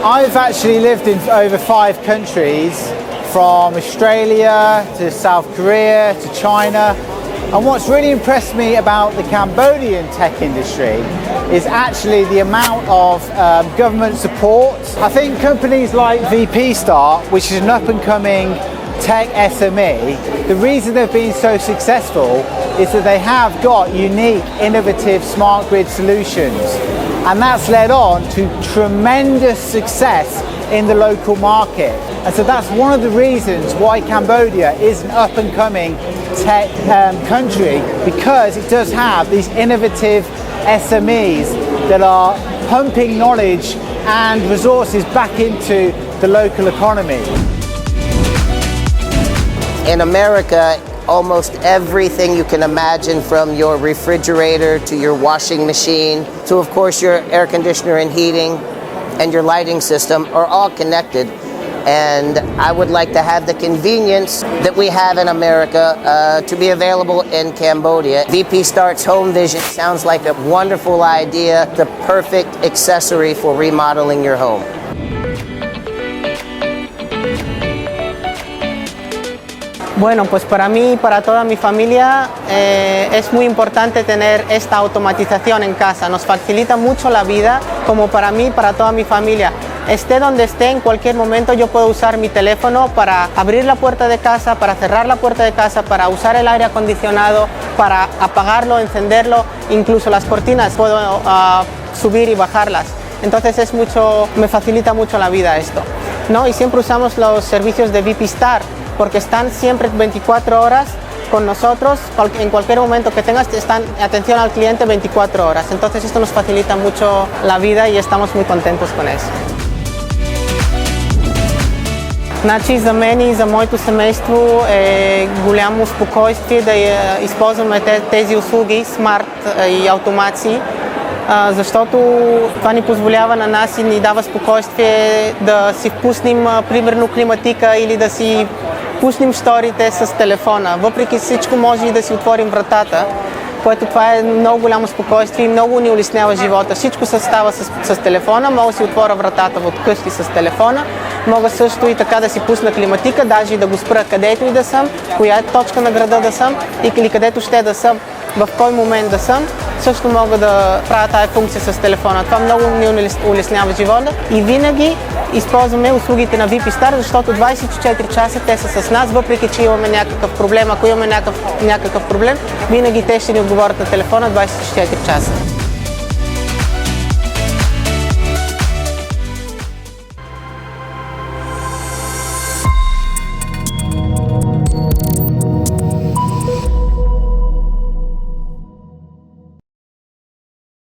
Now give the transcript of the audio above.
I've actually lived in over 5 countries, from Australia to South Korea to China. And what's really impressed me about the Cambodian tech industry is actually the amount of government support. I think companies like VP.Start, which is an up-and-coming tech SME, the reason they've been so successful is that they have got unique, innovative smart grid solutions. And that's led on to tremendous success in the local market. And so that's one of the reasons why Cambodia is an up-and-coming tech country, because it does have these innovative SMEs that are pumping knowledge and resources back into the local economy. In America, almost everything you can imagine, from your refrigerator to your washing machine to, of course, your air conditioner and heating and your lighting system, are all connected. And I would like to have the convenience that we have in America to be available in Cambodia. VP.Start's Home Vision sounds like a wonderful idea, the perfect accessory for remodeling your home. Bueno, pues para mí y para toda mi familia es muy importante tener esta automatización en casa. Nos facilita mucho la vida, como para mí y para toda mi familia. Esté donde esté, en cualquier momento yo puedo usar mi teléfono para abrir la puerta de casa, para cerrar la puerta de casa, para usar el aire acondicionado, para apagarlo, encenderlo, incluso las cortinas puedo subir y bajarlas. Entonces me facilita mucho la vida esto, ¿no? Y siempre usamos los servicios de VP.Start, porque están siempre 24 horas con nosotros, en cualquier momento que tengas, están atención al cliente 24 horas. Entonces esto nos facilita mucho la vida y estamos muy contentos con eso. Значи за мен и за моето семейство е голямо спокойствие да използваме тези услуги, смарт и автомации, защото това ни позволява на нас и ни дава спокойствие да си впуснем примерно климатика или да си пуснем шторите с телефона. Въпреки всичко може и да си отворим вратата, което това е много голямо спокойствие и много ни улеснява живота. Всичко се става с телефона, мога да си отворя вратата от къщи с телефона, мога също и така да си пусна климатика, даже и да го спра където и да съм, коя е точка на града да съм или където ще да съм, в кой момент да съм. Също мога да правя тази функция с телефона. Това много ни улеснява живота и винаги използваме услугите на VP.Start, защото 24 часа те са с нас, въпреки че имаме някакъв проблем. Ако имаме някакъв проблем, винаги те ще ни отговорят на телефона 24 часа.